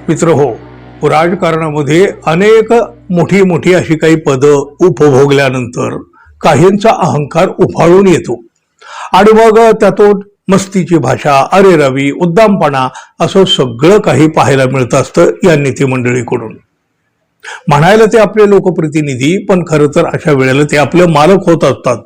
मित्र हो, राजकारणामध्ये अनेक मोठी मोठी अशी काही पदं उपभोगल्यानंतर काहींचा अहंकार उफाळून येतो आणि मग त्यातून मस्तीची भाषा, अरे रवी, उद्दामपणा असं सगळं काही पाहायला मिळत असतं या नेते मंडळीकडून. म्हणायला ते आपले लोकप्रतिनिधी, पण खरं तर अशा वेळेला ते आपले मालक होत असतात.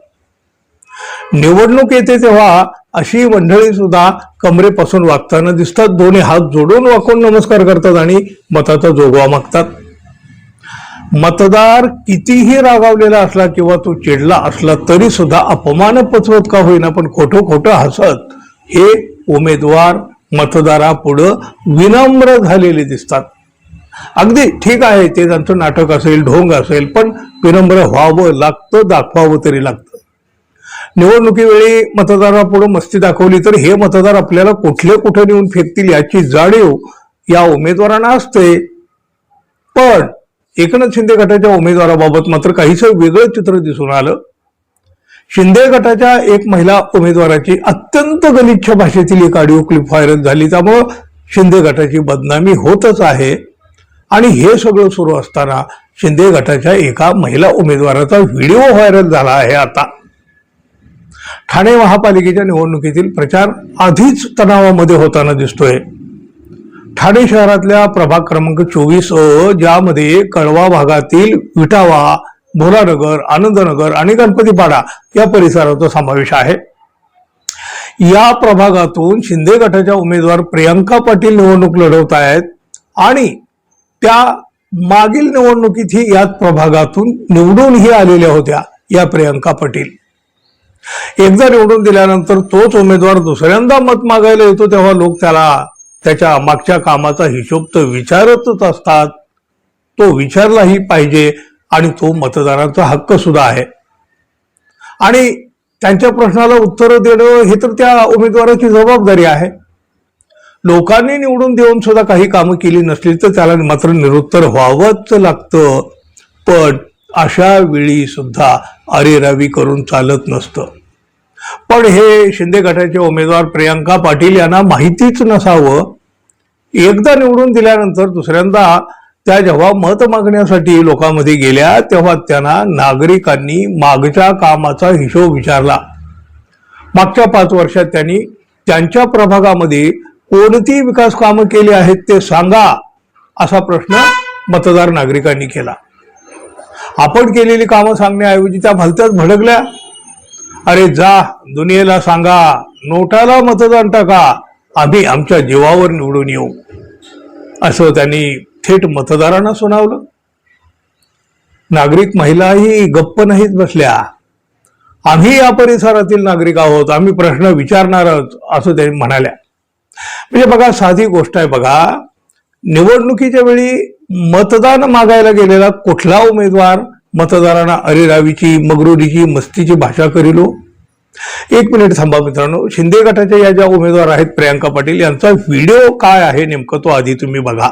निवडणूक येते तेव्हा अशी मंडळी सुद्धा कमरेपासून वागताना दिसतात. दोन्ही हात जोडून वाकून नमस्कार करतात आणि मताचा जोगवा मागतात. मतदार कितीही रागावलेला असला किंवा तो चिडला असला तरी सुद्धा अपमान पचवत का होईना पण खोटं खोटं हसत हे उमेदवार मतदारापुढं विनम्र झालेले दिसतात. अगदी ठीक आहे, ते त्यांचं नाटक असेल, ढोंग असेल, पण विनम्र व्हावं लागतं, दाखवावं तरी लागतं. निवडणुकीवेळी मतदारापुढे मस्ती दाखवली तर हे मतदार आपल्याला कुठे नेऊन फेकतील याची जाणीव या उमेदवारांना असते. पण एकनाथ शिंदे गटाच्या उमेदवाराबाबत मात्र काहीसं वेगळं चित्र दिसून आलं. शिंदे गटाच्या एक महिला उमेदवाराची अत्यंत गलिच्छ भाषेतील एक ऑडिओ क्लिप व्हायरल झाली. त्यामुळं शिंदे गटाची बदनामी होतच आहे. आणि हे सगळं सुरू असताना शिंदे गटाच्या एका महिला उमेदवाराचा व्हिडिओ व्हायरल झाला आहे. आता ठाणे महापालिकेच्या निवडणुकीतील प्रचार आधीच तणावामध्ये होताना दिसतोय. ठाणे शहरातल्या प्रभाग क्रमांक 24 ज्यामध्ये कळवा भागातील विटावा, भोलानगर, आनंदनगर आणि गणपतीपाडा या परिसराचा समावेश आहे. या प्रभागातून शिंदे गटाच्या उमेदवार प्रियंका पाटील निवडणूक लढवत आहेत आणि त्या मागील निवडणुकीतही याच प्रभागातून निवडूनही आलेल्या होत्या या प्रियंका पाटील. एकदा निवडून दिल्यानंतर तोच उमेदवार दुसऱ्यांदा मत मागायला येतो तेव्हा लोक त्याला त्याच्या मागच्या कामाचा हिशोब तर विचारतच असतात. तो विचारलाही पाहिजे आणि तो मतदारांचा हक्क सुद्धा आहे. आणि त्यांच्या प्रश्नाला उत्तर देणं हे तर त्या उमेदवाराची जबाबदारी आहे. लोकांनी निवडून देऊन सुद्धा काही कामं केली नसली तर त्याला मात्र निरुत्तर व्हावंच लागतं. पण अशा वेळी सुद्धा अरेरावी करून चालत नसतं. पण हे शिंदे गटाचे उमेदवार प्रियंका पाटील यांना माहितीच नसावं. एकदा निवडून दिल्यानंतर दुसऱ्यांदा त्या जेव्हा मत मागण्यासाठी लोकांमध्ये गेल्या तेव्हा त्यांना नागरिकांनी मागच्या कामाचा हिशोब विचारला. मागच्या 5 वर्षात त्यांनी त्यांच्या प्रभागामध्ये कोणती विकास कामं केली आहेत ते सांगा असा प्रश्न मतदार नागरिकांनी केला. आपण केलेली कामं सांगण्याऐवजी त्या भलत्याच भडकल्या. अरे जा दुनियेला सांगा, नोटाला मतदान टाका, आम्ही आमच्या जीवावर निवडून येऊ, असं त्यांनी थेट मतदारांना सुनावलं. नागरिक महिलाही गप्प नाहीत बसल्या. आम्ही या परिसरातील नागरिक आहोत, आम्ही प्रश्न विचारणार आहोत असं त्यांनी म्हणाल्या. म्हणजे बघा, साधी गोष्ट आहे. बघा, निवडणुकीच्या वेळी मतदान मागायला गेलेला कुठला उमेदवार मतदारांना अरेरावीची, मगरुरीची, मस्तीची भाषा करीलो? 1 मिनिट थांबा मित्रांनो. शिंदे गटाच्या या ज्या उमेदवार आहेत प्रियंका पाटील यांचा व्हिडिओ काय आहे नेमकं तो आधी तुम्ही बघा.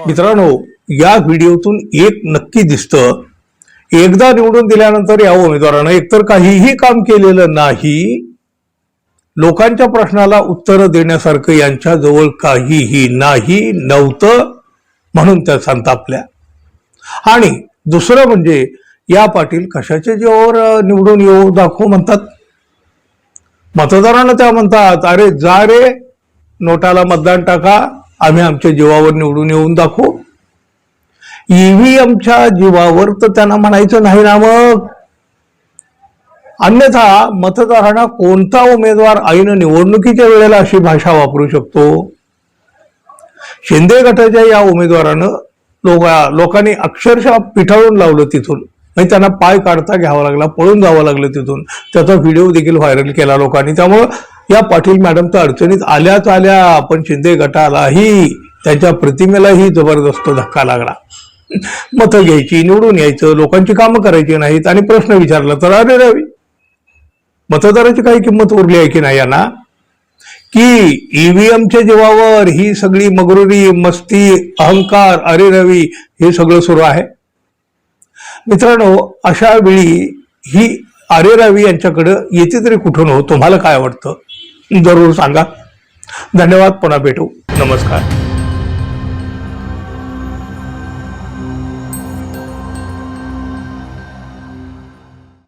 मित्रांनो, या व्हिडिओतून एक नक्की दिसतं, एकदा निवडून दिल्यानंतर या उमेदवारानं एकतर काहीही काम केलेलं नाही, लोकांच्या प्रश्नाला उत्तर देण्यासारखं यांच्याजवळ काहीही नव्हतं, म्हणून त्या संतापल्या. आणि दुसरं म्हणजे या पाटील कशाच्या जीवावर निवडून येऊ दाखवू म्हणतात. मतदारांना त्या म्हणतात, अरे जा रे नोटाला मतदान टाका, आम्ही आमच्या जीवावर निवडून येऊन दाखवू. ईव्हीएमच्या जीवावर तर त्यांना म्हणायचं नाही ना मग. अन्यथा मतदारांना कोणता उमेदवार ऐन निवडणुकीच्या वेळेला अशी भाषा वापरू शकतो. शिंदे गटाच्या या उमेदवारानं लोकांनी अक्षरशः पिठाळून लावलं तिथून. म्हणजे त्यांना पाय काढता घ्यावा लागला, पळून जावं लागलं तिथून. त्याचा व्हिडिओ देखील व्हायरल केला लोकांनी. त्यामुळं या पाटील मॅडम तर अडचणीत आल्याच आल्या, पण शिंदे गटालाही त्यांच्या प्रतिमेलाही जबरदस्त धक्का लागला. मतं घ्यायची, निवडून यायचं, लोकांची कामं करायची नाहीत आणि प्रश्न विचारला तर अरे रवी, मतदाराची काही किंमत उरली आहे की नाही यांना, की ईव्हीएमच्या जीवावर ही सगळी मगरुरी, मस्ती, अहंकार, अरे रवी हे सगळं सुरू आहे. मित्रांनो, अशा वेळी ही अरे रवी यांच्याकडे येते तरी कुठून हो? तुम्हाला काय वाटतं जरूर सांगा. धन्यवाद. पुन्हा भेटू. नमस्कार.